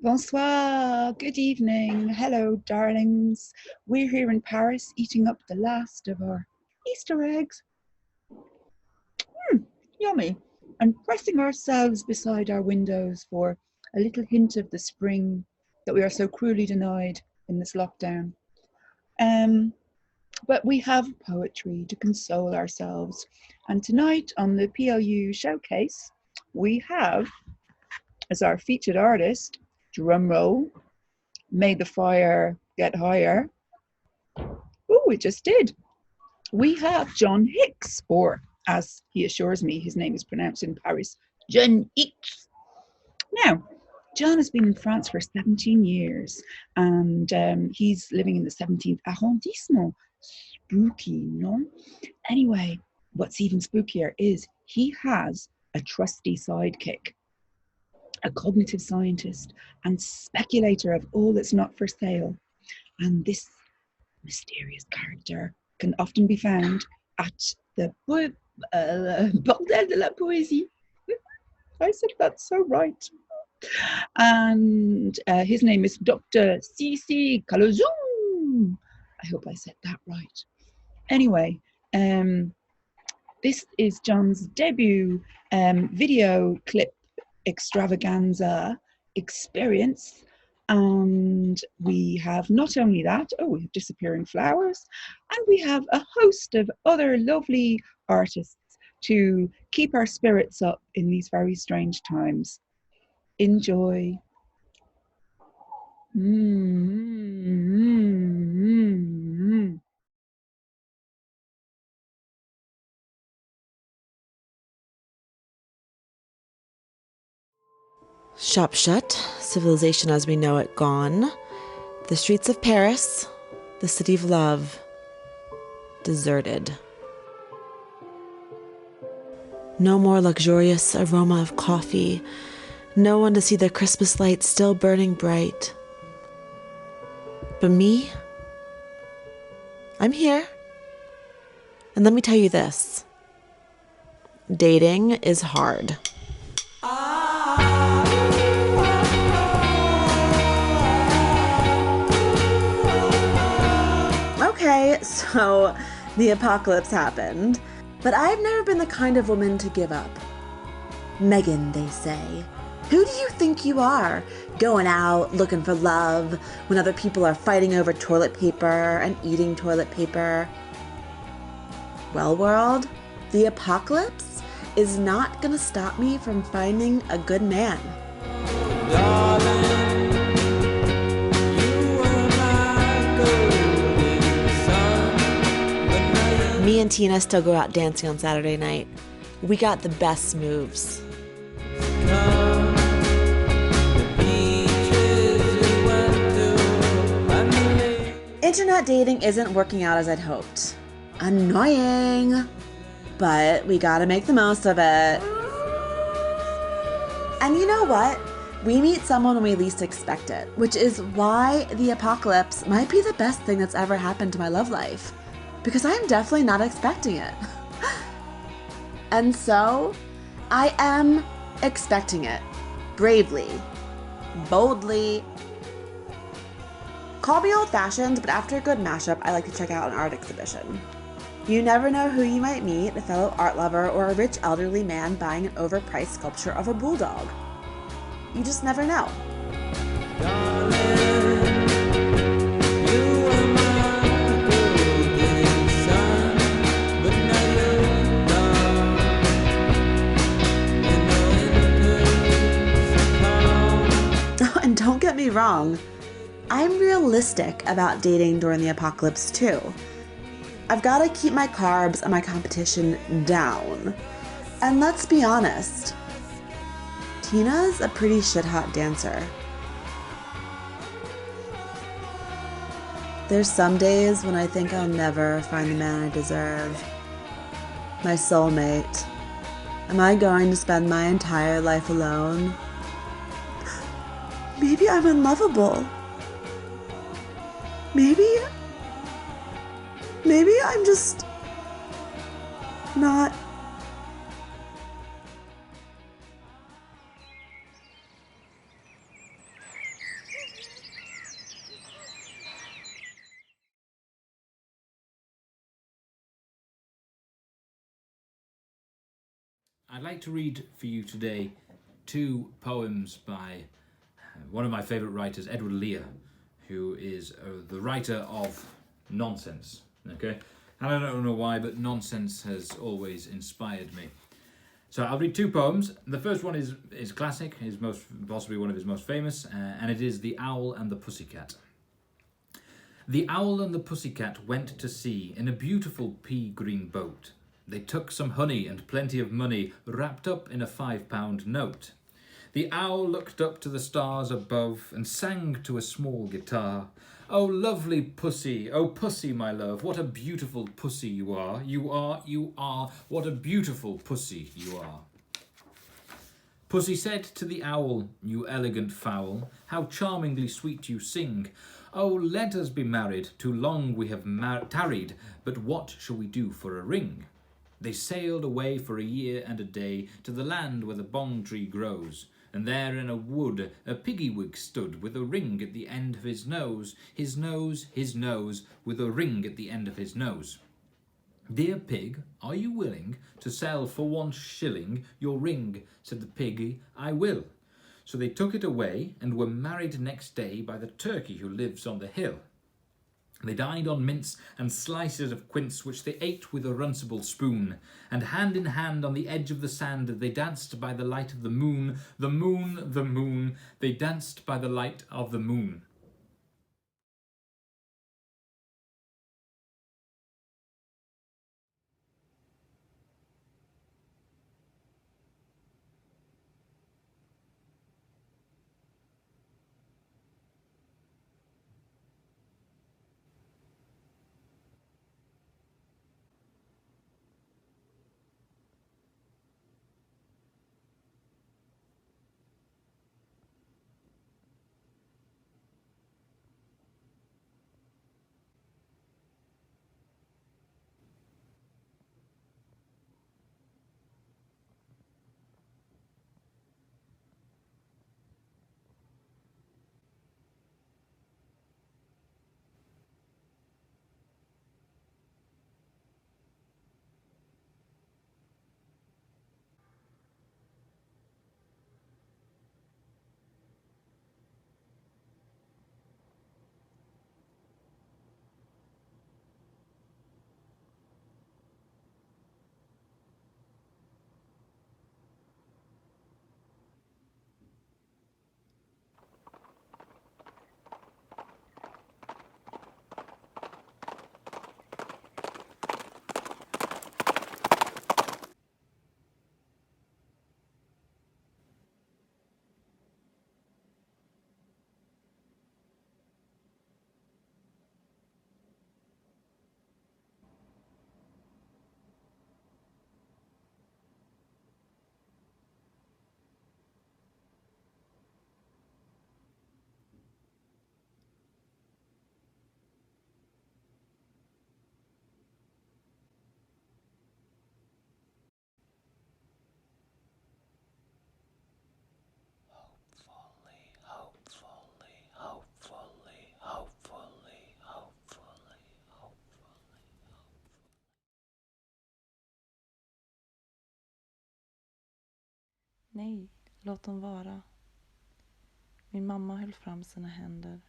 Bonsoir, good evening. Hello, darlings. We're here in Paris eating up the last of our Easter eggs. Yummy. And pressing ourselves beside our windows for a little hint of the spring that we are so cruelly denied in this lockdown. But we have poetry to console ourselves. And tonight on the PLU showcase, we have as our featured artist, drum roll, May the Fire Get Higher. Oh, it just did. We have John Hicks, or as he assures me, his name is pronounced in Paris, John Hicks. Now, John has been in France for 17 years and he's living in the 17th arrondissement. Spooky, no? Anyway, what's even spookier is he has a trusty sidekick, a cognitive scientist and speculator of all that's not for sale. And this mysterious character can often be found at the Bordel de la Poésie. I said that so right. And his name is Dr. C.C. Calozum. I hope I said that right. Anyway, this is John's debut video clip extravaganza experience. And we have not only that, we have disappearing flowers, and we have a host of other lovely artists to keep our spirits up in these very strange times. Enjoy. Shop shut, civilization as we know it gone. The streets of Paris, the city of love, deserted. No more luxurious aroma of coffee. No one to see the Christmas lights still burning bright. But me, I'm here. And let me tell you this. Dating is hard. Okay, so the apocalypse happened, but I've never been the kind of woman to give up. Megan, they say. Who do you think you are, going out looking for love when other people are fighting over toilet paper and eating toilet paper? Well, world, the apocalypse is not gonna stop me from finding a good man. Darling. Me and Tina still go out dancing on Saturday night. We got the best moves. Internet dating isn't working out as I'd hoped. Annoying. But we gotta make the most of it. And you know what? We meet someone when we least expect it, which is why the apocalypse might be the best thing that's ever happened to my love life. Because I'm definitely not expecting it. And so, I am expecting it. Bravely. Boldly. Call me old-fashioned, but after a good mashup, I like to check out an art exhibition. You never know who you might meet, a fellow art lover or a rich elderly man buying an overpriced sculpture of a bulldog. You just never know. And don't get me wrong, I'm realistic about dating during the apocalypse too. I've got to keep my carbs and my competition down. And let's be honest, Tina's a pretty shit-hot dancer. There's some days when I think I'll never find the man I deserve. My soulmate. Am I going to spend my entire life alone? Maybe I'm unlovable. Maybe I'm just not. I'd like to read for you today 2 poems by one of my favourite writers, Edward Lear, who is the writer of nonsense. Okay, and I don't know why, but nonsense has always inspired me. So I'll read 2 poems. The first one is classic, is possibly one of his most famous, and it is The Owl and the Pussycat. The owl and the pussycat went to sea in a beautiful pea-green boat. They took some honey and plenty of money wrapped up in a £5 note. The owl looked up to the stars above and sang to a small guitar. Oh, lovely pussy, oh pussy, my love, what a beautiful pussy you are. You are, what a beautiful pussy you are. Pussy said to the owl, you elegant fowl, how charmingly sweet you sing. Oh, let us be married, too long we have tarried, but what shall we do for a ring? They sailed away for a year and a day to the land where the bong tree grows, and there in a wood a piggy-wig stood with a ring at the end of his nose, his nose, with a ring at the end of his nose. Dear pig, are you willing to sell for 1 shilling your ring? Said the piggy, I will. So they took it away and were married next day by the turkey who lives on the hill. They dined on mince and slices of quince, which they ate with a runcible spoon, and hand in hand on the edge of the sand they danced by the light of the moon, the moon, they danced by the light of the moon. Nej, låt dem vara. Min mamma höll fram sina händer.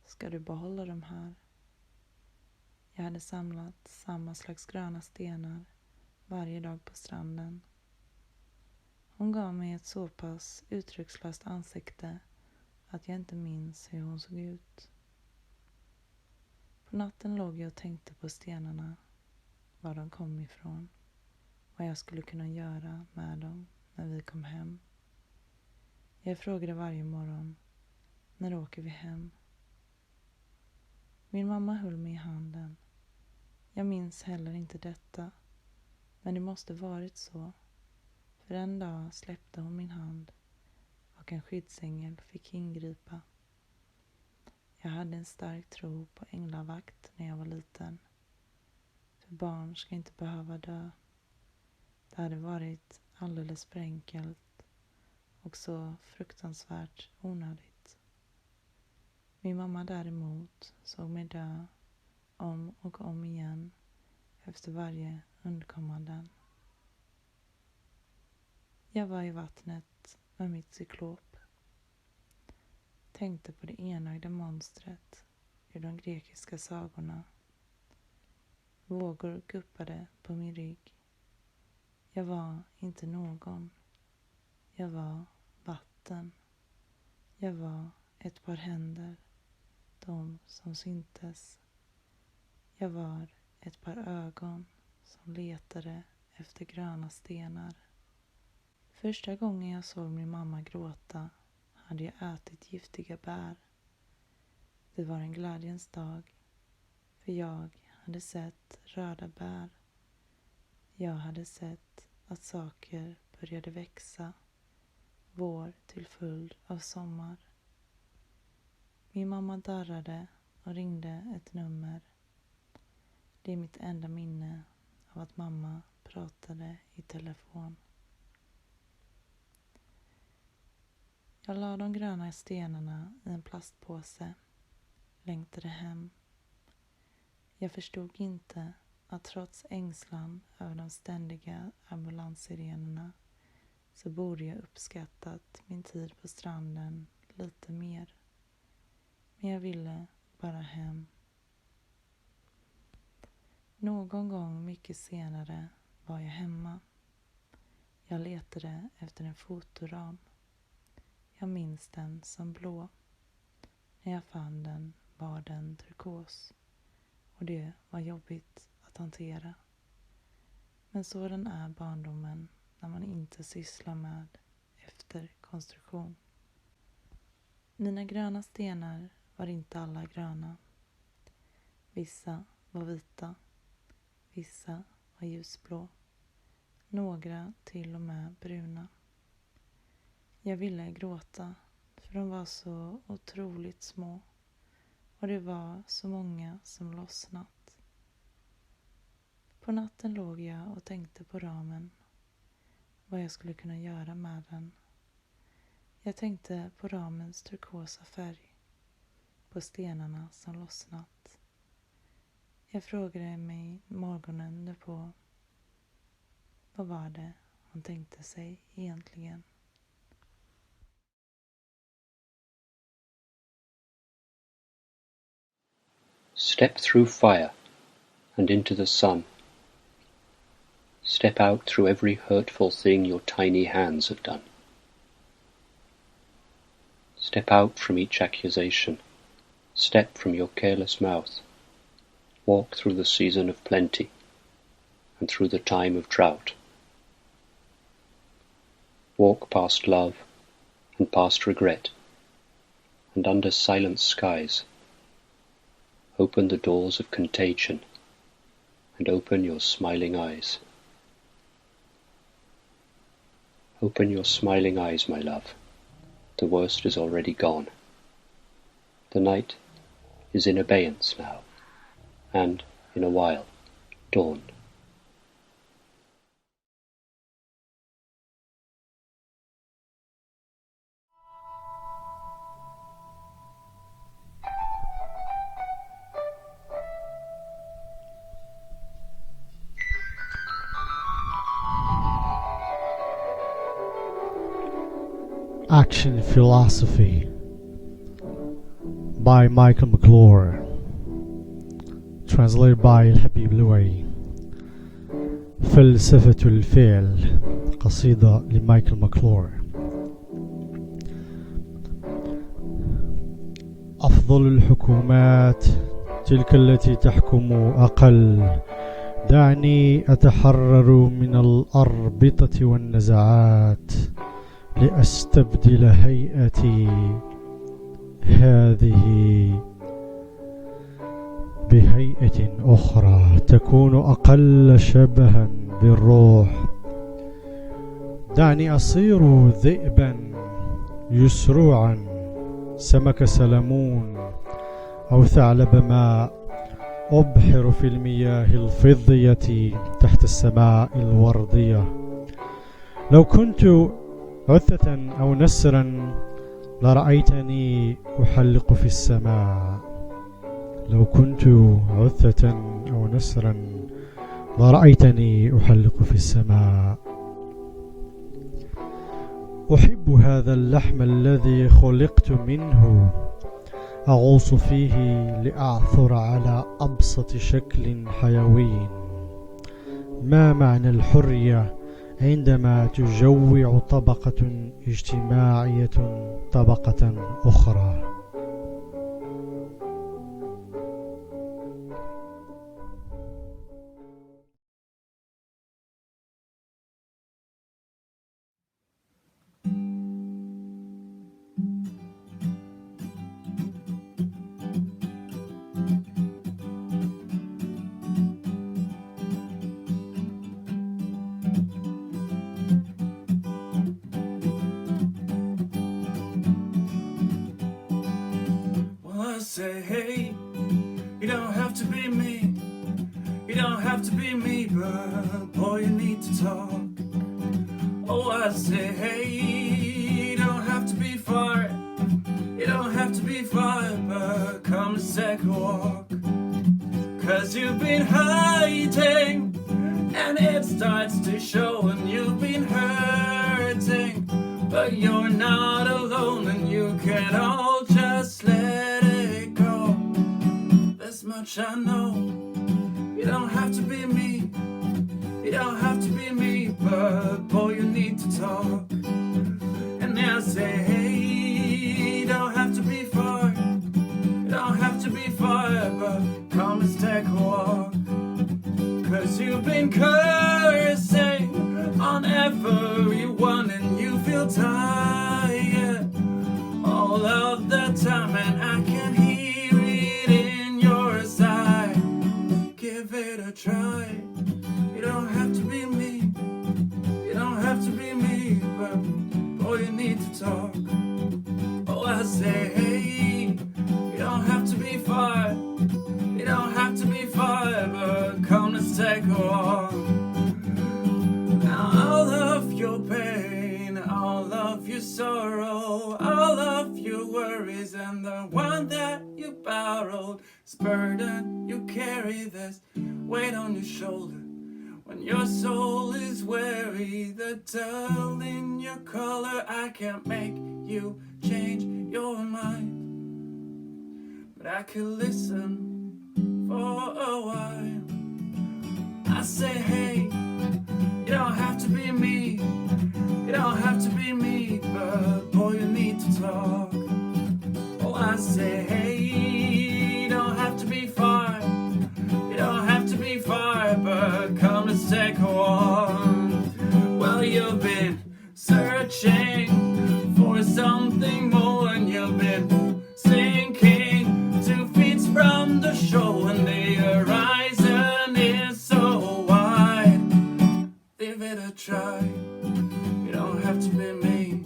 Ska du behålla dem här? Jag hade samlat samma slags gröna stenar varje dag på stranden. Hon gav mig ett så pass uttryckslöst ansikte att jag inte minns hur hon såg ut. På natten låg jag och tänkte på stenarna, var de kom ifrån, vad jag skulle kunna göra med dem när vi kom hem. Jag frågade varje morgon, när åker vi hem? Min mamma höll mig i handen. Jag minns heller inte detta, men det måste varit så. För en dag släppte hon min hand och en skyddsängel fick ingripa. Jag hade en stark tro på änglavakt när jag var liten. För barn ska inte behöva dö. Det hade varit alldeles för enkelt och så fruktansvärt onödigt. Min mamma däremot såg mig dö om och om igen efter varje undkommande. Jag var i vattnet med mitt cyklop. Tänkte på det enögda monstret ur de grekiska sagorna. Vågor guppade på min rygg. Jag var inte någon. Jag var vatten. Jag var ett par händer, de som syntes. Jag var ett par ögon som letade efter gröna stenar. Första gången jag såg min mamma gråta hade jag ätit giftiga bär. Det var en glädjens dag, för jag hade sett röda bär. Jag hade sett att saker började växa, vår till följd av sommar. Min mamma darrade och ringde ett nummer. Det är mitt enda minne av att mamma pratade i telefon. Jag la de gröna stenarna i en plastpåse, längtade hem. Jag förstod inte att trots ängslan över de ständiga ambulanssirenerna så borde jag uppskattat min tid på stranden lite mer. Men jag ville bara hem. Någon gång mycket senare var jag hemma. Jag letade efter en fotoram. Jag minns den som blå. När jag fann den var den turkos. Och det var jobbigt att hantera. Men sådan är barndomen när man inte sysslar med efterkonstruktion. Mina gröna stenar var inte alla gröna. Vissa var vita. Vissa var ljusblå. Några till och med bruna. Jag ville gråta för de var så otroligt små. Och det var så många som lossnat. På natten låg jag och tänkte på ramen. Vad jag skulle kunna göra med den. Jag tänkte på ramens turkosa färg. På stenarna som lossnat. Jag frågade mig morgonen därpå. Vad var det han tänkte sig egentligen? Step through fire and into the sun. Step out through every hurtful thing your tiny hands have done. Step out from each accusation. Step from your careless mouth. Walk through the season of plenty and through the time of drought. Walk past love and past regret and under silent skies. Open the doors of contagion and open your smiling eyes. Open your smiling eyes, my love. The worst is already gone. The night is in abeyance now, and, in a while, dawn. Action Philosophy by Michael McClure, translated by الحبيب لوي. فلسفة الفعل، قصيدة لمايكل ماكلور. أفضل الحكومات تلك التي تحكم أقل. دعني أتحرر من الأربطة والنزعات لأستبدل هيئتي هذه بهيئة أخرى تكون أقل شبها بالروح. دعني أصير ذئبا يسرعا، سمك سلمون أو ثعلب ماء، أبحر في المياه الفضية تحت السماء الوردية. لو كنت عثة أو نسرا لرأيتني أحلق في السماء. لو كنت عثة أو نسرا لرأيتني أحلق في السماء. أحب هذا اللحم الذي خلقت منه، أغوص فيه لأعثر على أبسط شكل حيوي. ما معنى الحرية عندما تجوع طبقة اجتماعية طبقة أخرى؟ Say, hey, you don't have to be me, you don't have to be me, but boy, you need to talk. Oh, I say, hey, you don't have to be far, you don't have to be far, but come and take a walk. Cause you've been hiding, and it starts to show, and you've been hurting, but you're not alone, and you can all just let it go. This much I know, you don't have to be me, you don't have to be me, but boy, you need to talk. And I say, hey, you don't have to be far, you don't have to be far, but come and take a walk. Cause you've been cursing on everyone, and you feel tired all of the time, and I can hear it in your sigh. Give it a try, you don't have to be me, you don't have to be me, but boy, you need to talk. Oh, I say, hey, you don't have to be far, you don't have to be far, but come, let's take a walk. Now all of your pain, all of your sorrow, all of your worries, and the one that you borrowed, this burden you carry, this weight on your shoulder. When your soul is weary, the dull in your color, I can't make you change your mind, but I could listen for a while. I say, hey, you don't have to be me, you don't have to be me, but boy, you need to talk. Oh, I say, hey, you don't have to be far, you don't have to be far, but come, let's take a walk. Well, you've been searching for something more, and you've been sinking 2 feet from the shore, and the horizon is so wide. Give it a try, you don't have to be me,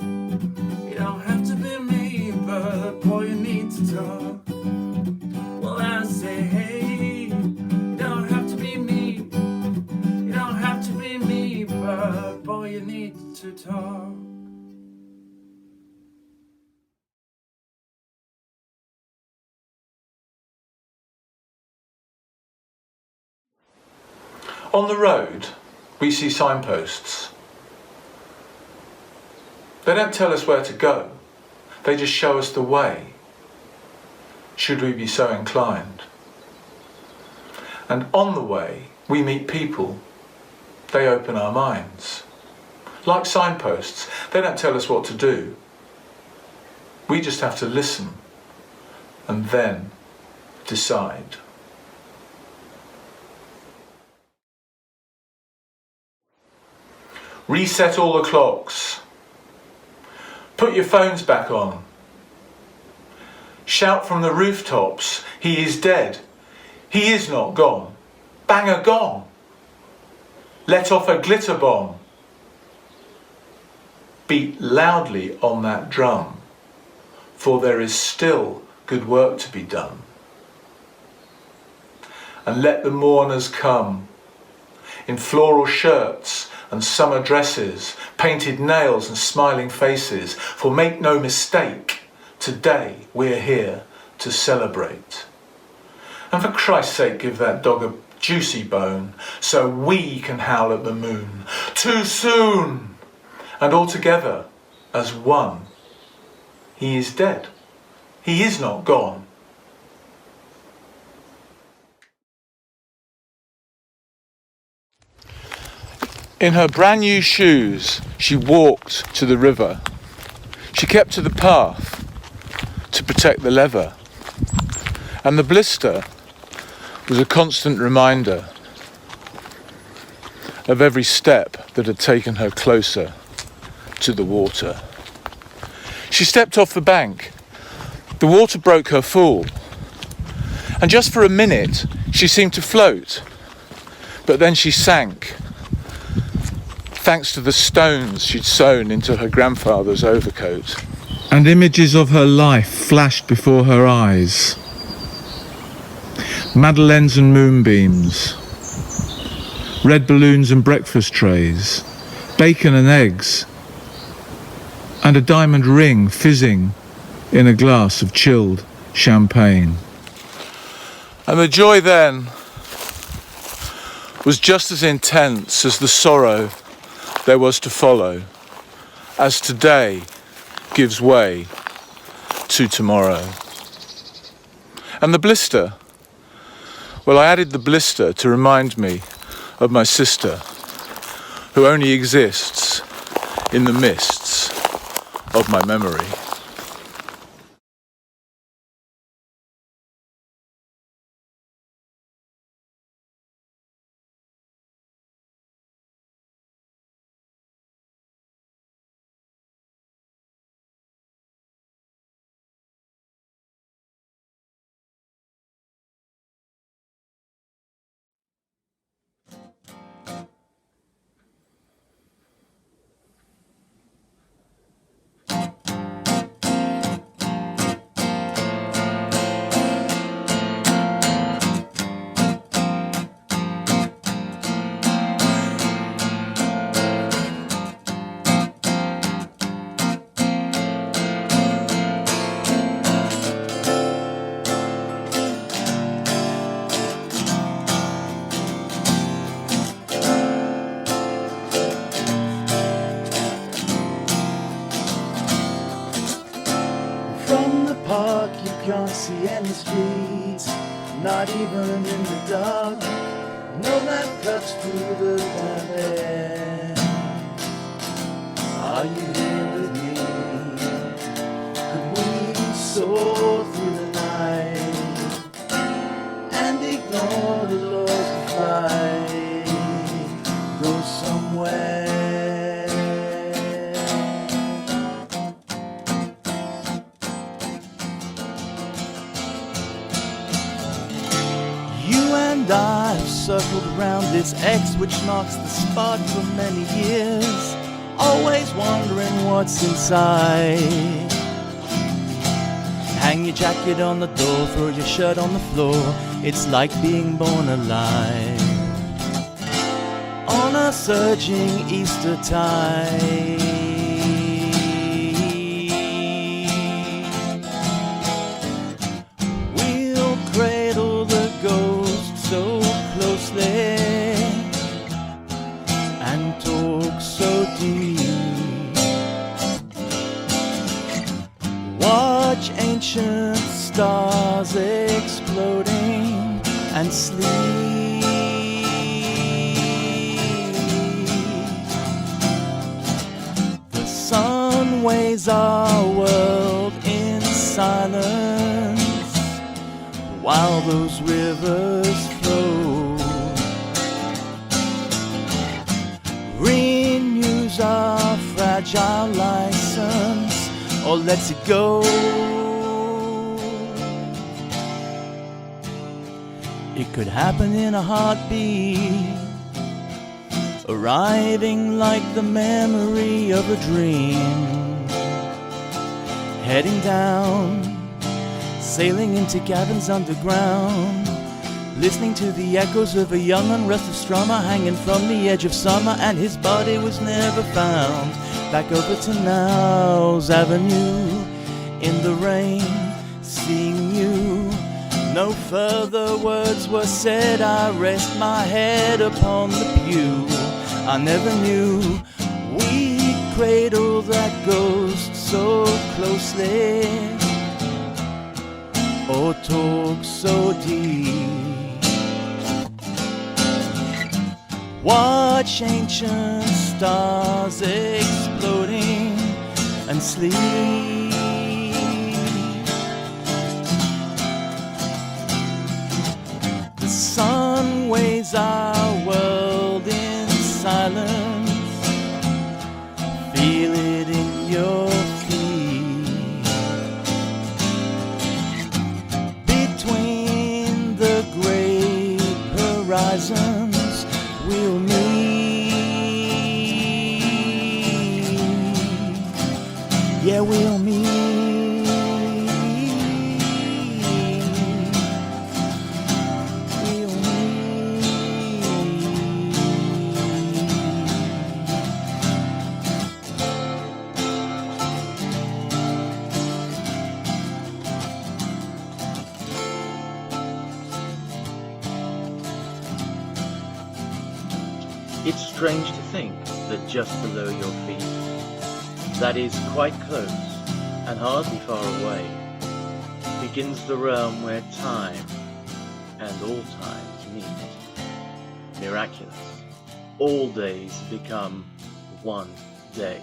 you don't have to be me, but boy, you need to talk. Well, I say, hey, you don't have to be me, you don't have to be me, but boy, you need to talk. On the road, we see signposts. They don't tell us where to go, they just show us the way, should we be so inclined. And on the way, we meet people. They open our minds. Like signposts, they don't tell us what to do. We just have to listen and then decide. Reset all the clocks. Put your phones back on. Shout from the rooftops, he is dead. He is not gone. Bang a gong. Let off a glitter bomb. Beat loudly on that drum, for there is still good work to be done. And let the mourners come, in floral shirts and summer dresses, painted nails and smiling faces, for make no mistake, today we're here to celebrate. And for Christ's sake, give that dog a juicy bone, so we can howl at the moon. Too soon! And all together, as one. He is dead. He is not gone. In her brand new shoes, she walked to the river. She kept to the path to protect the leather. And the blister was a constant reminder of every step that had taken her closer to the water. She stepped off the bank. The water broke her fall. And just for a minute, she seemed to float. But then she sank, thanks to the stones she'd sewn into her grandfather's overcoat. And images of her life flashed before her eyes. Madeleines and moonbeams, red balloons and breakfast trays, bacon and eggs, and a diamond ring fizzing in a glass of chilled champagne. And the joy then was just as intense as the sorrow there was to follow, as today gives way to tomorrow. And the blister, well, I added the blister to remind me of my sister, who only exists in the mists of my memory. Can't see any streets, not even in the dark. No map cuts through the damp air. Are you here with me? Could we soar through the night and ignore the laws to fly? Go somewhere. I've circled around this X which marks the spot for many years, always wondering what's inside. Hang your jacket on the door, throw your shirt on the floor, it's like being born alive on a surging Easter tide. We'll cradle the ghost so closely and talk so deep. Watch ancient stars exploding and sleep. The sun weighs our world in silence while those rivers flow. Renews our fragile license, or lets it go. It could happen in a heartbeat, arriving like the memory of a dream, heading down, sailing into caverns underground, listening to the echoes of a young unrestless drummer hanging from the edge of summer, and his body was never found. Back over to Now's Avenue, in the rain, seeing you. No further words were said, I rest my head upon the pew. I never knew we cradle that ghost so closely, or talk so deep. Watch ancient stars exploding and sleep. The sun weighs our world in silence. Feel it in your feet. Between the great horizons we'll meet. Yeah, we'll meet. We'll meet. It's strange to think that just below your feet, that is quite close and hardly far away, begins the realm where time and all times meet. Miraculous. All days become one day.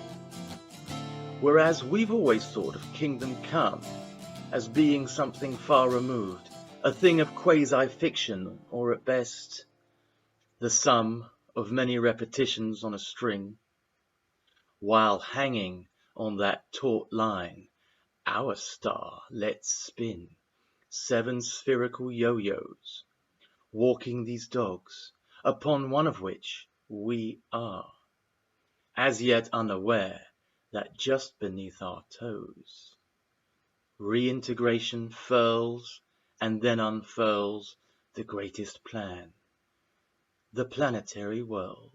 Whereas we've always thought of Kingdom Come as being something far removed, a thing of quasi-fiction, or at best, the sum of many repetitions on a string. While hanging on that taut line, our star lets spin 7 spherical yo-yos, walking these dogs, upon one of which we are, as yet unaware that just beneath our toes, reintegration furls and then unfurls the greatest plan, the planetary world.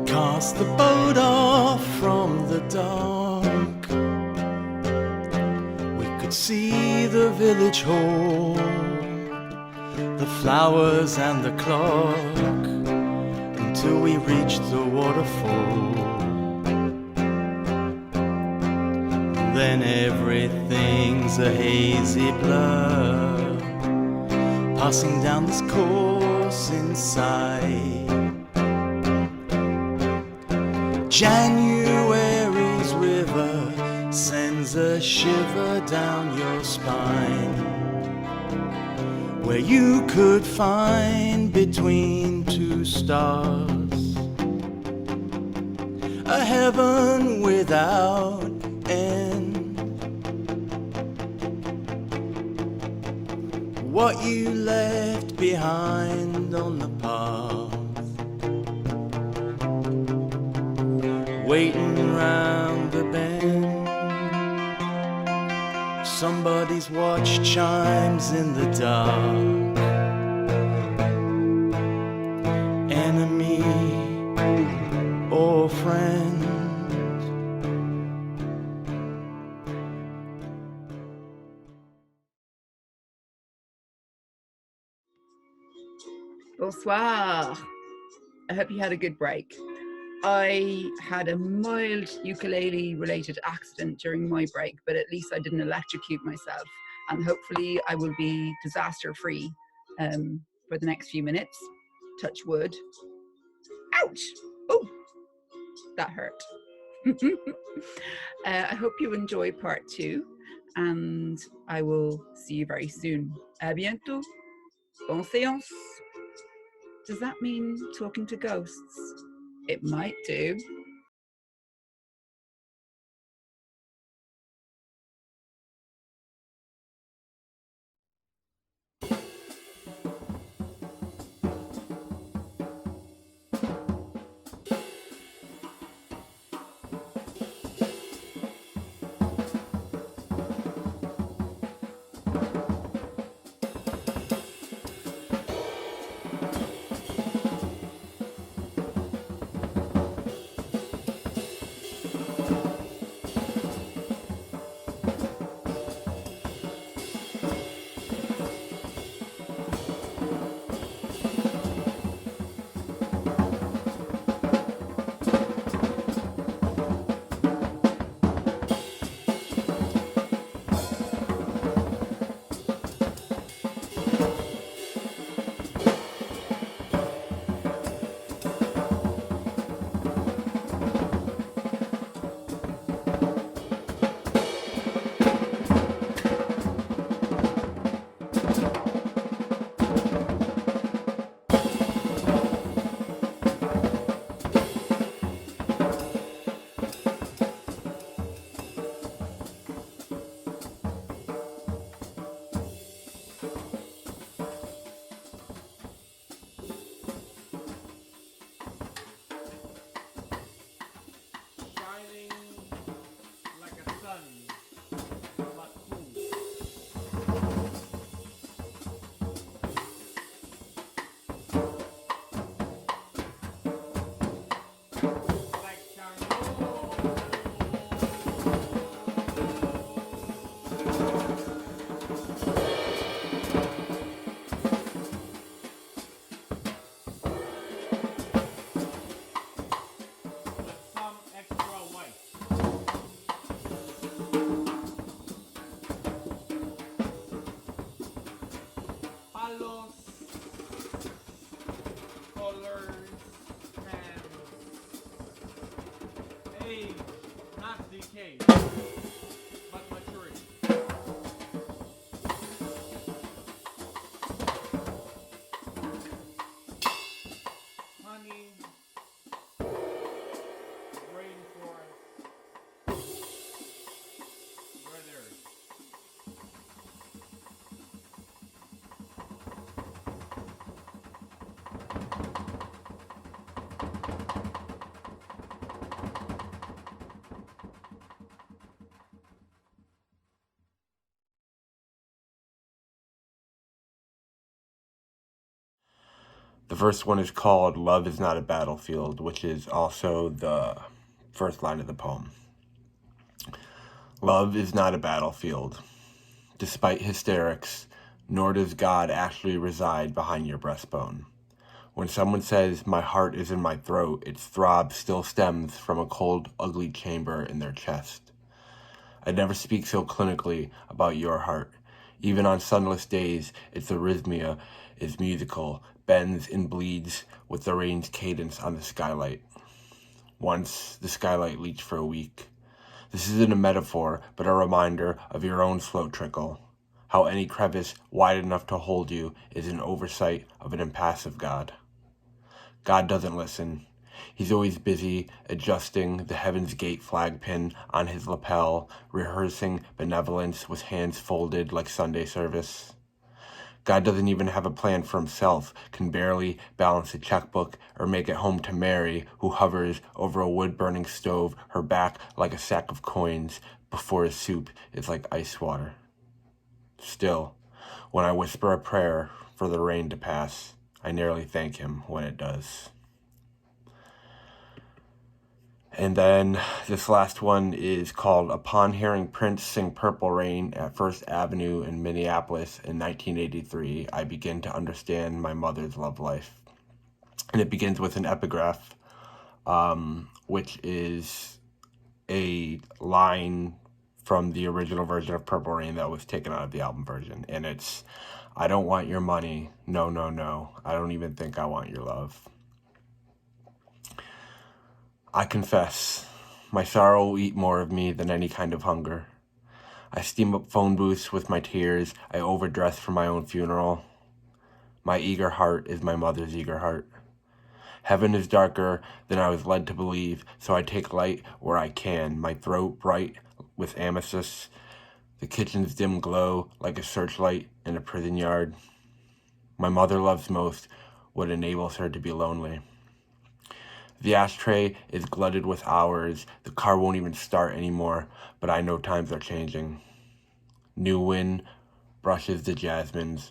Cast the boat off from the dock. We could see the village hall, the flowers and the clock, until we reached the waterfall. Then everything's a hazy blur, passing down this course inside. January's river sends a shiver down your spine, where you could find between 2 stars a heaven without end. What you left behind on the path, waiting round the bend, somebody's watch chimes in the dark. Enemy or friend, Bonsoir. I hope you had a good break. I had a mild ukulele-related accident during my break, but at least I didn't electrocute myself, and hopefully I will be disaster-free for the next few minutes. Touch wood. Ouch! Oh, that hurt. I hope you enjoy part 2, and I will see you very soon. À bientôt. Bonne séance. Does that mean talking to ghosts? It might do. colors, pens, age, not decay, but maturity. Honey, rainforest, weather. The first one is called Love is Not a Battlefield, which is also the first line of the poem. Love is not a battlefield. Despite hysterics, nor does God actually reside behind your breastbone. When someone says, my heart is in my throat, its throb still stems from a cold, ugly chamber in their chest. I never speak so clinically about your heart. Even on sunless days, its arrhythmia is musical, bends and bleeds with the rain's cadence on the skylight. Once, the skylight leaked for a week. This isn't a metaphor, but a reminder of your own slow trickle. How any crevice wide enough to hold you is an oversight of an impassive God. God doesn't listen. He's always busy adjusting the Heaven's Gate flag pin on his lapel, rehearsing benevolence with hands folded like Sunday service. God doesn't even have a plan for himself, can barely balance a checkbook or make it home to Mary, who hovers over a wood-burning stove, her back like a sack of coins, before his soup is like ice water. Still, when I whisper a prayer for the rain to pass, I nearly thank him when it does. And then this last one is called Upon Hearing Prince Sing Purple Rain at First Avenue in Minneapolis in 1983, I begin to understand my mother's love life. And it begins with an epigraph, which is a line from the original version of Purple Rain that was taken out of the album version. And it's, I don't want your money, no, no, no. I don't even think I want your love. I confess, my sorrow will eat more of me than any kind of hunger. I steam up phone booths with my tears. I overdress for my own funeral. My eager heart is my mother's eager heart. Heaven is darker than I was led to believe, so I take light where I can, my throat bright with amethyst, the kitchen's dim glow like a searchlight in a prison yard. My mother loves most what enables her to be lonely. The ashtray is glutted with hours. The car won't even start anymore, but I know times are changing. New wind brushes the jasmines.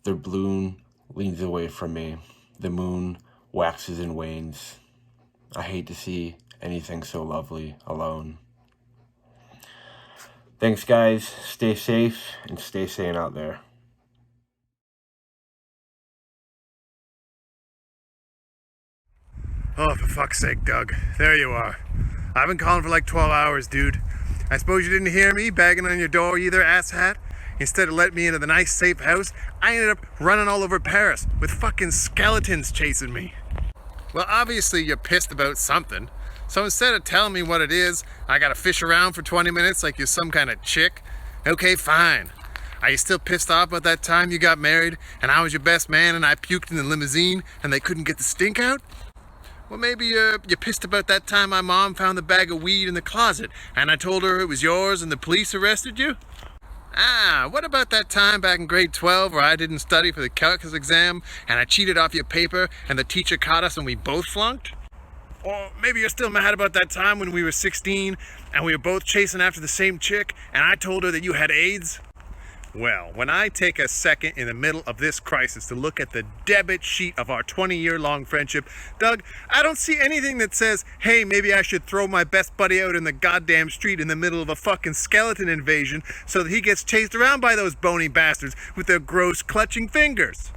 The bloom leans away from me. The moon waxes and wanes. I hate to see anything so lovely alone. Thanks, guys. Stay safe and stay sane out there. Oh, for fuck's sake, Doug. There you are. I've been calling for like 12 hours, dude. I suppose you didn't hear me banging on your door either, asshat? Instead of letting me into the nice, safe house, I ended up running all over Paris with fucking skeletons chasing me. Well, obviously you're pissed about something. So instead of telling me what it is, I gotta fish around for 20 minutes like you're some kind of chick. Okay, fine. Are you still pissed off about that time you got married and I was your best man and I puked in the limousine and they couldn't get the stink out? Well, maybe you're pissed about that time my mom found the bag of weed in the closet and I told her it was yours and the police arrested you? Ah, what about that time back in grade 12 where I didn't study for the calculus exam and I cheated off your paper and the teacher caught us and we both flunked? Or maybe you're still mad about that time when we were 16 and we were both chasing after the same chick and I told her that you had AIDS? Well, when I take a second in the middle of this crisis to look at the debit sheet of our 20-year-long friendship, Doug, I don't see anything that says, hey, maybe I should throw my best buddy out in the goddamn street in the middle of a fucking skeleton invasion so that he gets chased around by those bony bastards with their gross clutching fingers.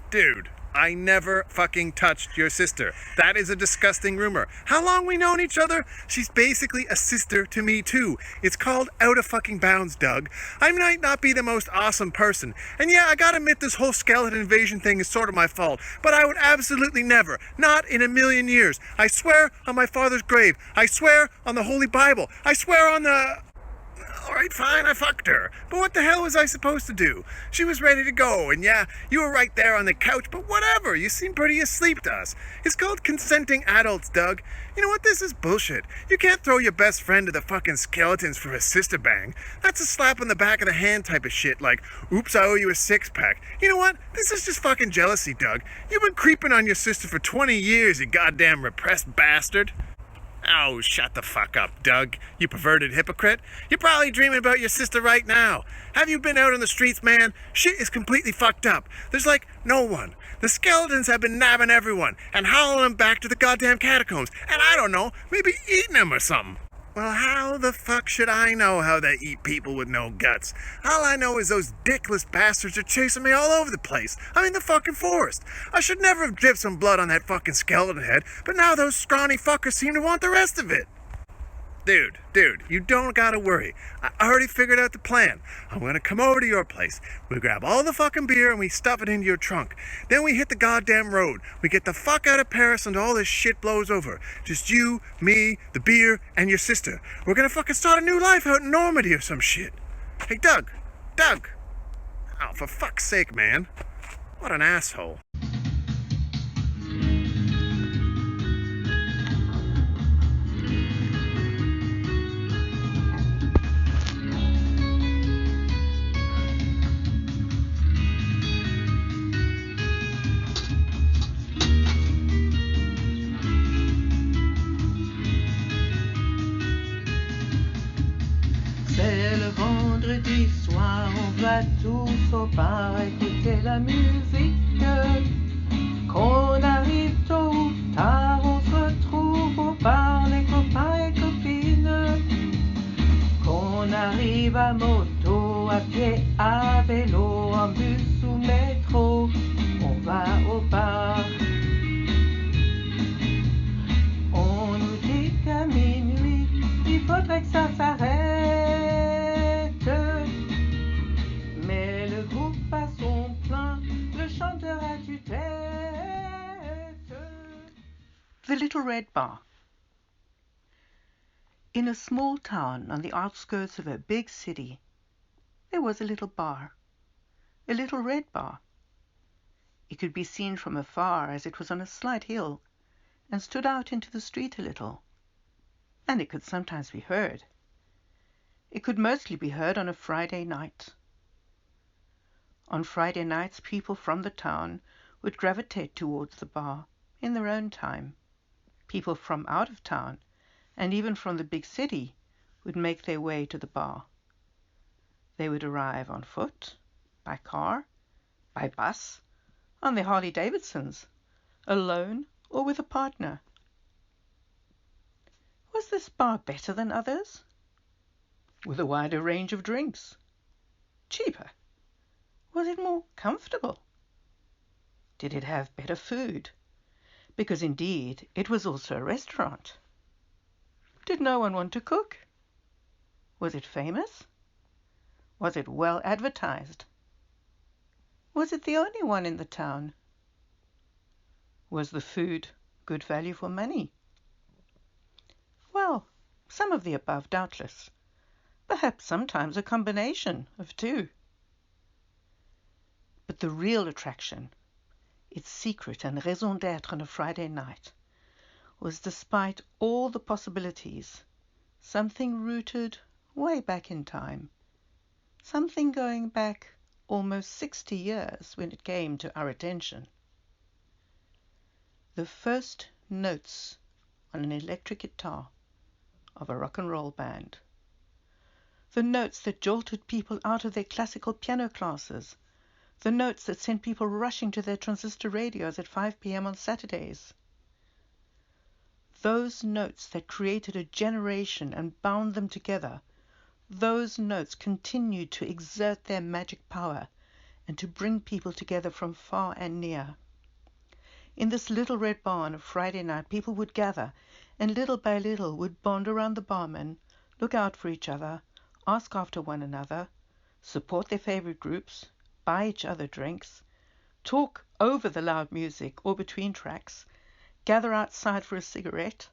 Dude, I never fucking touched your sister. That is a disgusting rumor. How long we known each other? She's basically a sister to me too. It's called out of fucking bounds, Doug. I might not be the most awesome person. And yeah, I gotta admit this whole skeleton invasion thing is sort of my fault. But I would absolutely never, not in a million years. I swear on my father's grave. I swear on the Holy Bible. I swear on the... Alright, fine, I fucked her. But what the hell was I supposed to do? She was ready to go, and yeah, you were right there on the couch, but whatever, you seem pretty asleep to us. It's called consenting adults, Doug. You know what, this is bullshit. You can't throw your best friend to the fucking skeletons for a sister bang. That's a slap on the back of the hand type of shit, like, oops, I owe you a six-pack. You know what, this is just fucking jealousy, Doug. You've been creeping on your sister for 20 years, you goddamn repressed bastard. Oh, shut the fuck up, Doug, you perverted hypocrite. You're probably dreaming about your sister right now. Have you been out on the streets, man? Shit is completely fucked up. There's like no one. The skeletons have been nabbing everyone and hauling them back to the goddamn catacombs. And I don't know, maybe eating them or something. Well, how the fuck should I know how they eat people with no guts? All I know is those dickless bastards are chasing me all over the place. I'm in the fucking forest. I should never have dripped some blood on that fucking skeleton head, but now those scrawny fuckers seem to want the rest of it. Dude, you don't gotta worry. I already figured out the plan. I'm gonna come over to your place. We grab all the fucking beer and we stuff it into your trunk. Then we hit the goddamn road. We get the fuck out of Paris until all this shit blows over. Just you, me, the beer, and your sister. We're gonna fucking start a new life out in Normandy or some shit. Hey, Doug! Oh, for fuck's sake, man. What an asshole. C'est le vendredi soir, on va tous au bar écouter la musique. Qu'on arrive tôt ou tard, on se retrouve au bar, les copains et copines. Qu'on arrive à moto, à pied, à vélo, en bus ou métro, on va au bar. On nous dit qu'à minuit, il faudrait que ça s'arrête. Mais le groupe a son plein, le chanteur a du tête. The Little Red Bar. In a small town on the outskirts of a big city, there was a little bar, a little red bar. It could be seen from afar as it was on a slight hill and stood out into the street a little, and it could sometimes be heard. It could mostly be heard on a Friday night. On Friday nights, people from the town would gravitate towards the bar in their own time. People from out of town, and even from the big city, would make their way to the bar. They would arrive on foot, by car, by bus, on their Harley-Davidsons, alone or with a partner. Was this bar better than others? With a wider range of drinks? Cheaper? Was it more comfortable? Did it have better food? Because indeed it was also a restaurant. Did no one want to cook? Was it famous? Was it well advertised? Was it the only one in the town? Was the food good value for money? Well, some of the above doubtless. Perhaps sometimes a combination of two. But the real attraction, its secret and raison d'être on a Friday night, was despite all the possibilities, something rooted way back in time, something going back almost 60 years when it came to our attention. The first notes on an electric guitar of a rock and roll band. The notes that jolted people out of their classical piano classes. The notes that sent people rushing to their transistor radios at 5 p.m. on Saturdays. Those notes that created a generation and bound them together. Those notes continued to exert their magic power and to bring people together from far and near. In this little red bar on a Friday night, people would gather, and little by little would bond around the barman, look out for each other, ask after one another, support their favorite groups, buy each other drinks, talk over the loud music or between tracks, gather outside for a cigarette,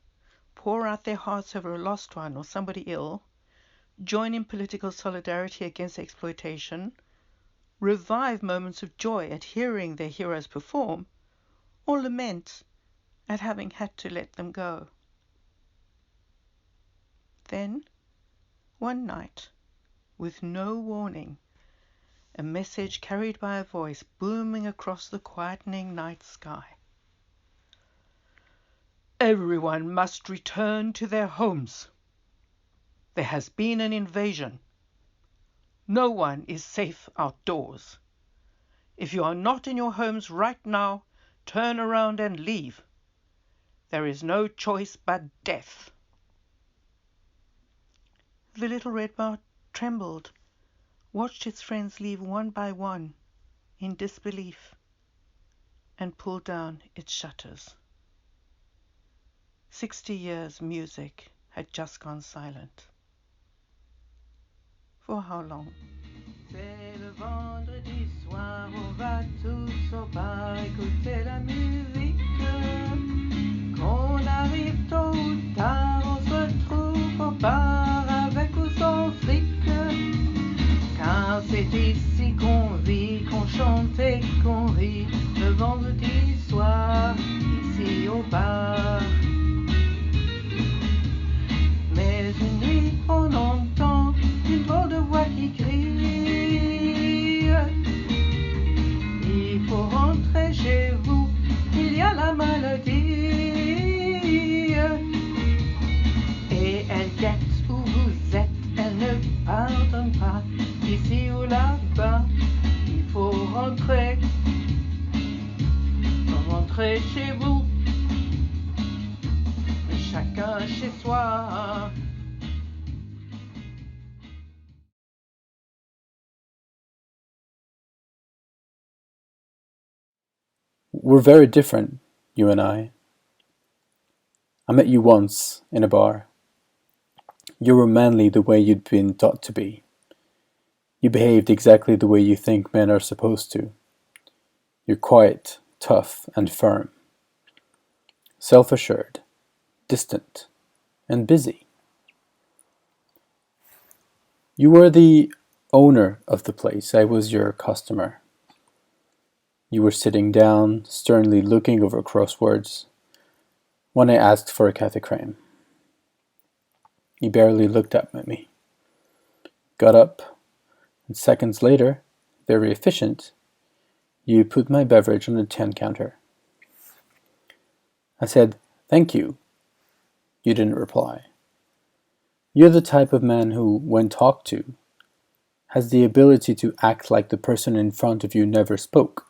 pour out their hearts over a lost one or somebody ill, join in political solidarity against exploitation, revive moments of joy at hearing their heroes perform, or lament at having had to let them go. Then, one night, with no warning, a message carried by a voice booming across the quietening night sky. Everyone must return to their homes. There has been an invasion. No one is safe outdoors. If you are not in your homes right now, turn around and leave. There is no choice but death. The little red bar trembled, watched its friends leave one by one in disbelief, and pulled down its shutters. 60 years music had just gone silent. For how long? C'est le vendredi soir, on va tous au bar écouter la musique. Qu'on arrive tôt ou tard, on se retrouve au bar avec ou sans fric. Car c'est ici qu'on vit, qu'on chante et qu'on rit le vendredi soir, ici au bar. Mais une nuit, on entend une drôle de voix qui crie. Il faut rentrer chez vous, il y a la maladie. Et elle guette où vous êtes, elle ne pardonne pas. Ici ou là-bas, il faut rentrer. Rentrer chez vous, chacun chez soi. We're very different, you and I. I met you once in a bar. You were manly the way you'd been taught to be. You behaved exactly the way you think men are supposed to. You're quiet, tough, and firm. Self-assured, distant, and busy. You were the owner of the place. I was your customer. You were sitting down, sternly looking over crosswords, when I asked for a café crème. You barely looked up at me. Got up, and seconds later, very efficient, you put my beverage on the 10 counter. I said, "Thank you." You didn't reply. You're the type of man who, when talked to, has the ability to act like the person in front of you never spoke.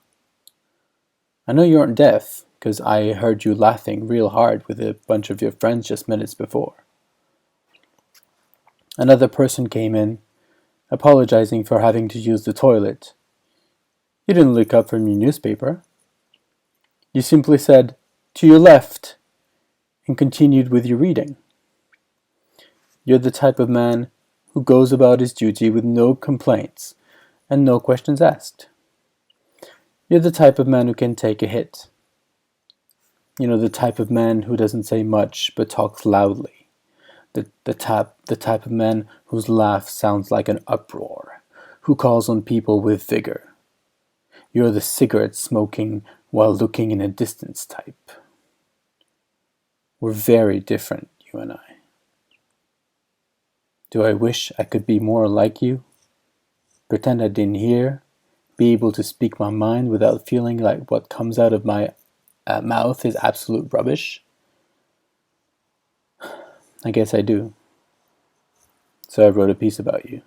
I know you aren't deaf, because I heard you laughing real hard with a bunch of your friends just minutes before. Another person came in, apologizing for having to use the toilet. You didn't look up from your newspaper. You simply said, "To your left," and continued with your reading. You're the type of man who goes about his duty with no complaints and no questions asked. You're the type of man who can take a hit. You know, the type of man who doesn't say much but talks loudly. The type of man whose laugh sounds like an uproar, who calls on people with vigor. You're the cigarette smoking while looking in a distance type. We're very different, you and I. Do I wish I could be more like you? Pretend I didn't hear? Be able to speak my mind without feeling like what comes out of my mouth is absolute rubbish? I guess I do. So I wrote a piece about you.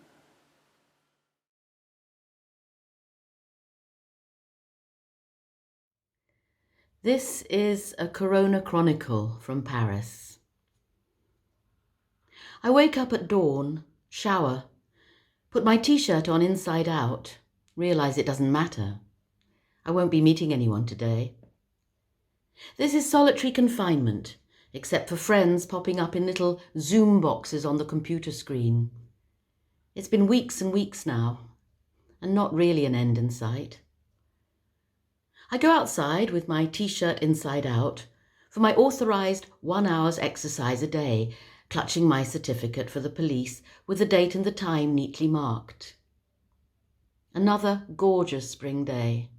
This is a Gröna chronicle from Paris. I wake up at dawn, shower, put my t-shirt on inside out, realize it doesn't matter. I won't be meeting anyone today. This is solitary confinement, except for friends popping up in little Zoom boxes on the computer screen. It's been weeks and weeks now, and not really an end in sight. I go outside with my t-shirt inside out for my authorised 1 hour's exercise a day, clutching my certificate for the police with the date and the time neatly marked. Another gorgeous spring day.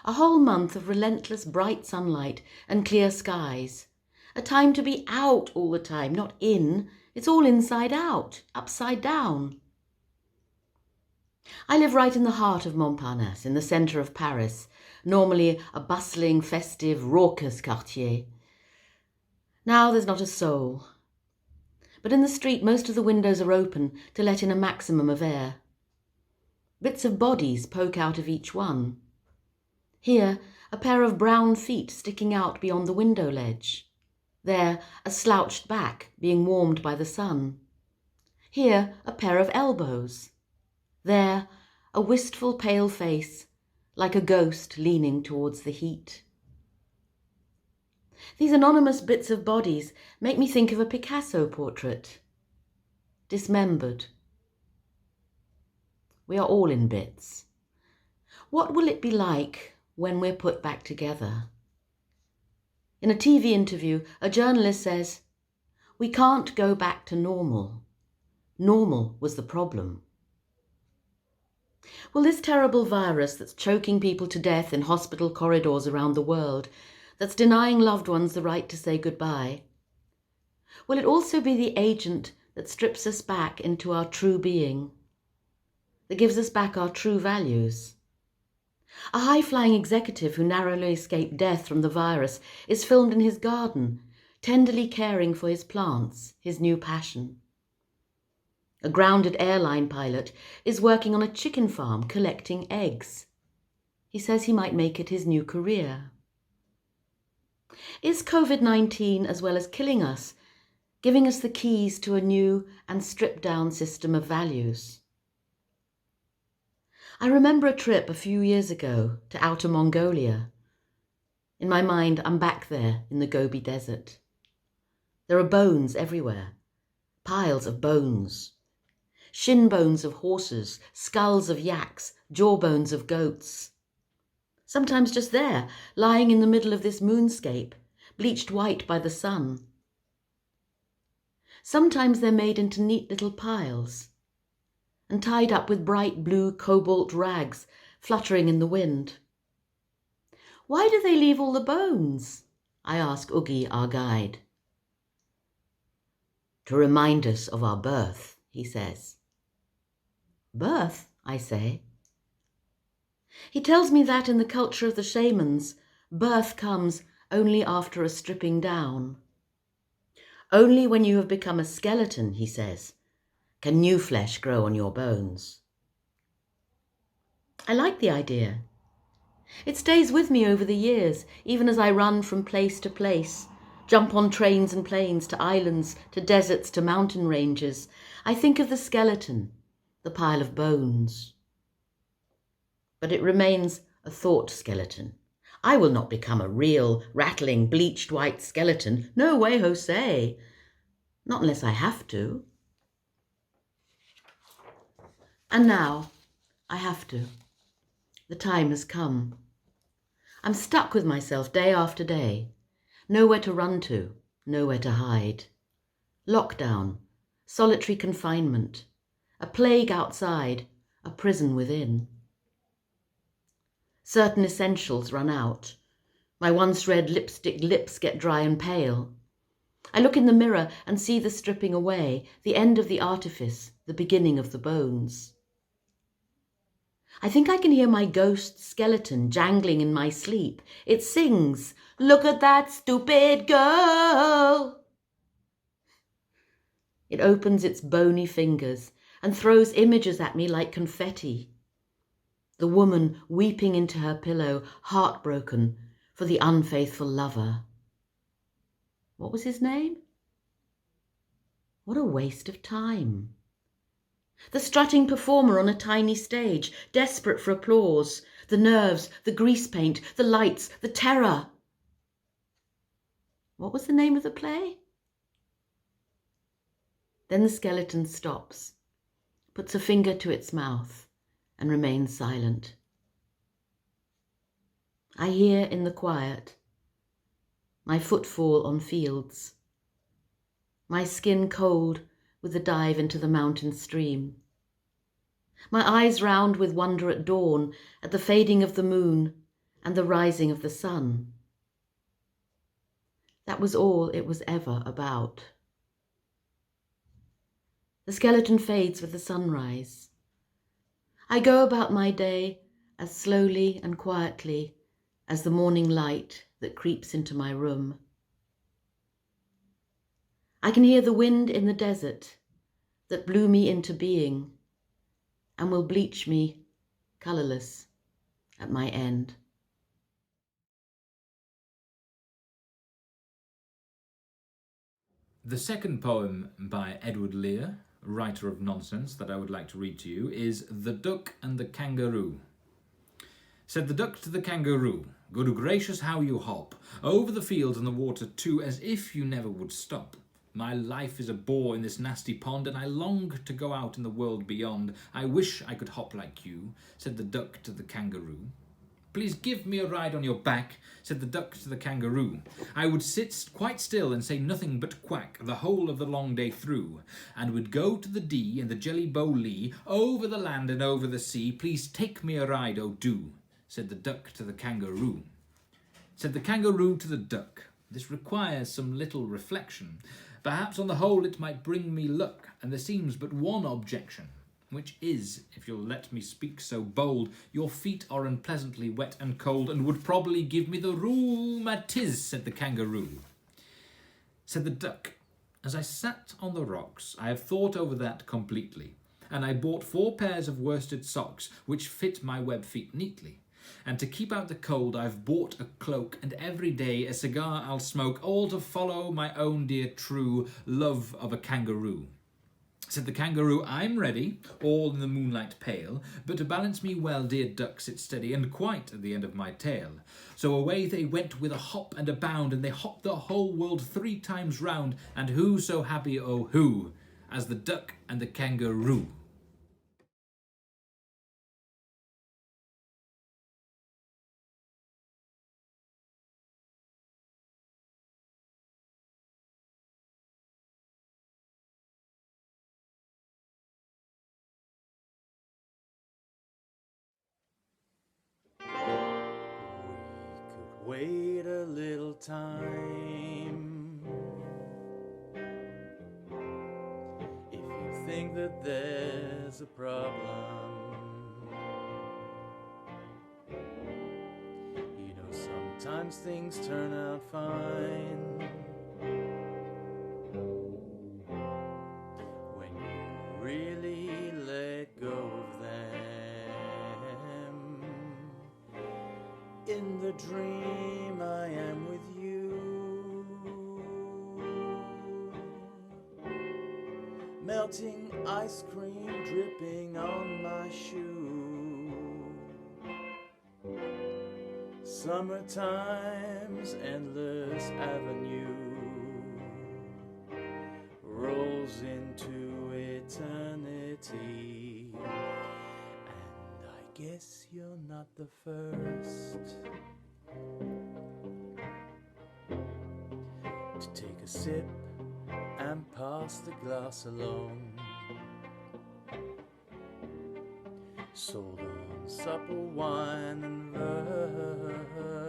A whole month of relentless bright sunlight and clear skies. A time to be out all the time, not in. It's all inside out, upside down. I live right in the heart of Montparnasse, in the centre of Paris, normally a bustling, festive, raucous quartier. Now there's not a soul. But in the street most of the windows are open to let in a maximum of air. Bits of bodies poke out of each one. Here, a pair of brown feet sticking out beyond the window ledge. There, a slouched back being warmed by the sun. Here, a pair of elbows. There, a wistful pale face, like a ghost leaning towards the heat. These anonymous bits of bodies make me think of a Picasso portrait. Dismembered. We are all in bits. What will it be like when we're put back together? In a TV interview, a journalist says, "We can't go back to normal. Normal was the problem." Well, this terrible virus that's choking people to death in hospital corridors around the world, that's denying loved ones the right to say goodbye, will it also be the agent that strips us back into our true being, that gives us back our true values? A high-flying executive who narrowly escaped death from the virus is filmed in his garden, tenderly caring for his plants, his new passion. A grounded airline pilot is working on a chicken farm collecting eggs. He says he might make it his new career. Is COVID-19, as well as killing us, giving us the keys to a new and stripped-down system of values? I remember a trip a few years ago to Outer Mongolia. In my mind, I'm back there in the Gobi Desert. There are bones everywhere, piles of bones. Shin bones of horses, skulls of yaks, jawbones of goats. Sometimes just there, lying in the middle of this moonscape, bleached white by the sun. Sometimes they're made into neat little piles and tied up with bright blue cobalt rags fluttering in the wind. "Why do they leave all the bones?" I ask Oogie, our guide. "To remind us of our birth," he says. "Birth?" I say. He tells me that in the culture of the shamans, birth comes only after a stripping down. Only when you have become a skeleton, he says, can new flesh grow on your bones. I like the idea. It stays with me over the years, even as I run from place to place, jump on trains and planes to islands, to deserts, to mountain ranges. I think of the skeleton, the pile of bones. But it remains a thought skeleton. I will not become a real, rattling, bleached white skeleton. No way, Jose. Not unless I have to. And now, I have to. The time has come. I'm stuck with myself day after day. Nowhere to run to, nowhere to hide. Lockdown, solitary confinement, a plague outside, a prison within. Certain essentials run out. My once red lipstick lips get dry and pale. I look in the mirror and see the stripping away, the end of the artifice, the beginning of the bones. I think I can hear my ghost skeleton jangling in my sleep. It sings, "Look at that stupid girl." It opens its bony fingers and throws images at me like confetti. The woman weeping into her pillow, heartbroken for the unfaithful lover. What was his name? What a waste of time. The strutting performer on a tiny stage, desperate for applause. The nerves, the grease paint, the lights, the terror. What was the name of the play? Then the skeleton stops, puts a finger to its mouth, and remains silent. I hear in the quiet my footfall on fields, my skin cold with the dive into the mountain stream, my eyes round with wonder at dawn, at the fading of the moon and the rising of the sun. That was all it was ever about. The skeleton fades with the sunrise. I go about my day as slowly and quietly as the morning light that creeps into my room. I can hear the wind in the desert that blew me into being and will bleach me colourless at my end. The second poem by Edward Lear, writer of nonsense, that I would like to read to you is The Duck and the Kangaroo. Said the duck to the kangaroo, "Good gracious, how you hop over the fields and the water too, as if you never would stop. My life is a bore in this nasty pond, and I long to go out in the world beyond. I wish I could hop like you," said the duck to the kangaroo. "Please give me a ride on your back," said the duck to the kangaroo. "I would sit quite still and say nothing but quack the whole of the long day through, and would go to the Dee and the Jelly Bow Lee, over the land and over the sea. Please take me a ride, oh do," said the duck to the kangaroo. Said the kangaroo to the duck, "This requires some little reflection. Perhaps on the whole it might bring me luck, and there seems but one objection, which is, if you'll let me speak so bold, your feet are unpleasantly wet and cold, and would probably give me the rheumatiz," said the kangaroo. Said the duck, "As I sat on the rocks, I have thought over that completely, and I bought 4 pairs of worsted socks, which fit my web feet neatly. And to keep out the cold, I've bought a cloak, and every day a cigar I'll smoke, all to follow my own dear true love of a kangaroo." Said the kangaroo, "I'm ready, all in the moonlight pale, but to balance me well, dear duck, sit steady, and quite at the end of my tail." So away they went with a hop and a bound, and they hopped the whole world 3 times round, and who so happy, oh who, as the duck and the kangaroo? Wait a little time. If you think that there's a problem, you know sometimes things turn out fine when you really let go of them. In the dream I am with you, melting ice cream dripping on my shoe. Summertime's endless avenue rolls into eternity, and I guess you're not the first to take a sip and pass the glass along. Sold on supple wine and verse,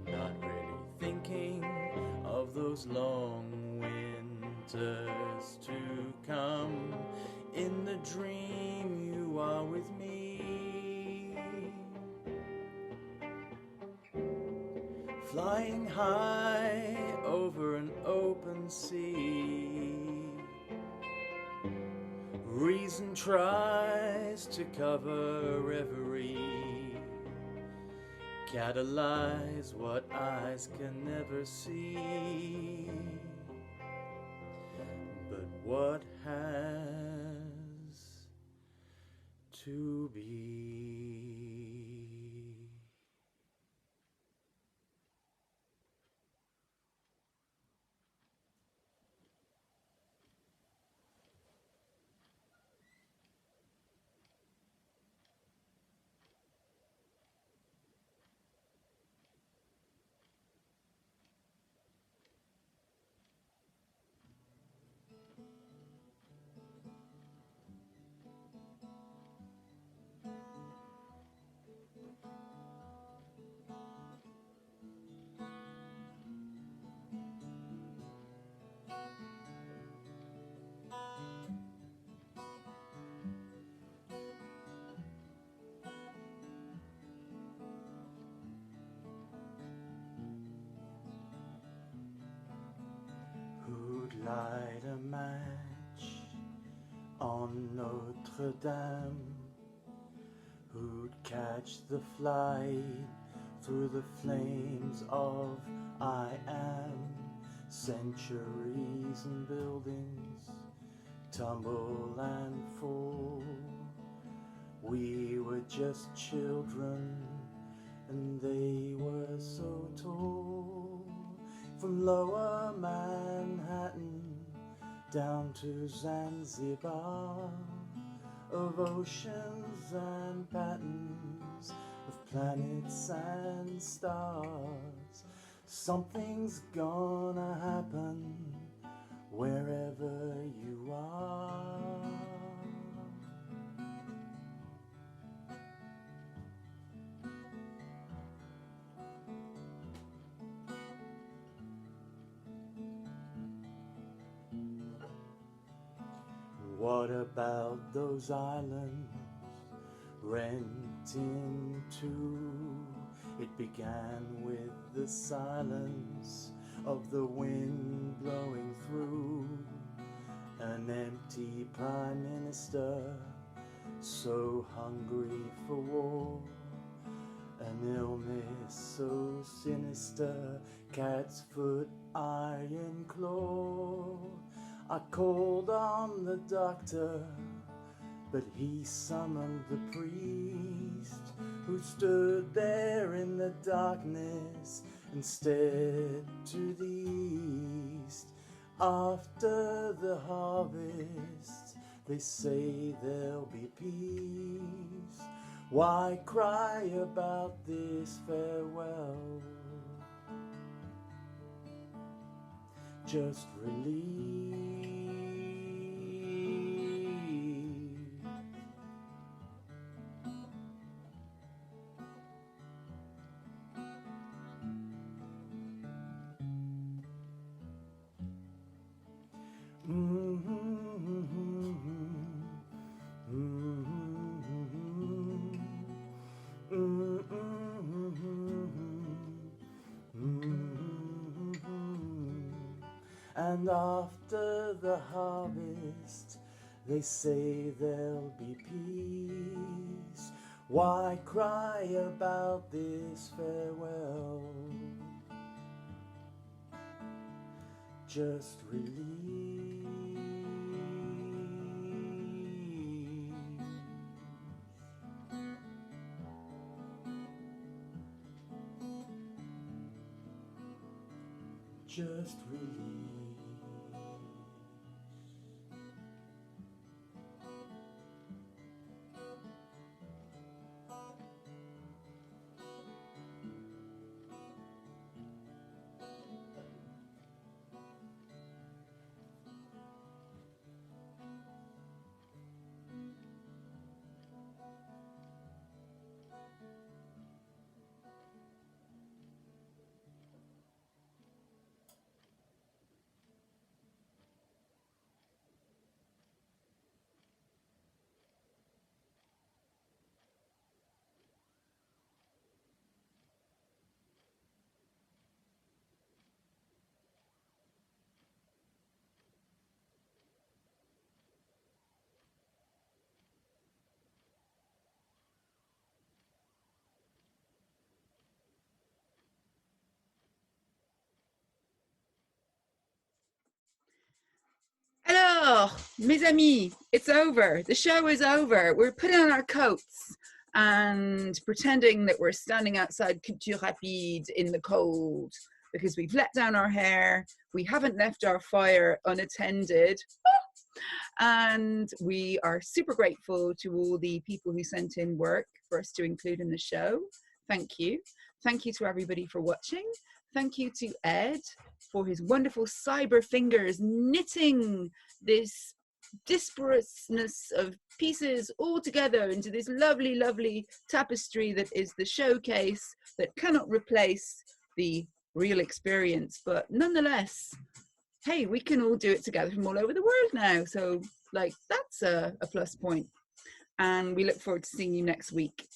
not really thinking of those long winters to come. In the dream you are with me, flying high over an open sea. Reason tries to cover reverie, catalyze what eyes can never see. But what has to be. light a match on Notre Dame, who'd catch the flight through the flames of I am. Centuries and buildings tumble and fall. We were just children and they were so tall. From lower Manhattan down to Zanzibar, of oceans and patterns, of planets and stars. Something's gonna happen wherever you are. What about those islands rent in two? It began with the silence of the wind blowing through. An empty prime minister, so hungry for war. An illness so sinister, cat's foot, iron claw. I called on the doctor, but he summoned the priest, who stood there in the darkness and stared to the east. After the harvest, they say there'll be peace. Why cry about this farewell? Just relief. And after the harvest, they say there'll be peace. Why cry about this farewell? Just relief. Just relief. Alors, mes amis, it's over. The show is over. We're putting on our coats and pretending that we're standing outside Culture Rapide in the cold because we've let down our hair. We haven't left our fire unattended. And we are super grateful to all the people who sent in work for us to include in the show. Thank you. Thank you to everybody for watching. Thank you to Ed for his wonderful cyber fingers knitting this disparateness of pieces all together into this lovely, lovely tapestry that is the showcase that cannot replace the real experience. But nonetheless, hey, we can all do it together from all over the world now. So, like, that's a plus point. And we look forward to seeing you next week.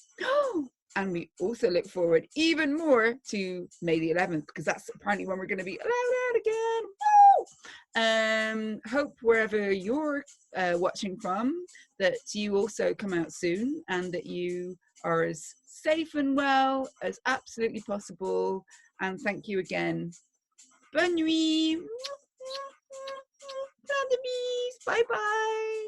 And we also look forward even more to May the 11th, because that's apparently when we're going to be allowed out again. Woo! Hope wherever you're watching from that you also come out soon and that you are as safe and well as absolutely possible. And thank you again. Bonne nuit. Bye bye.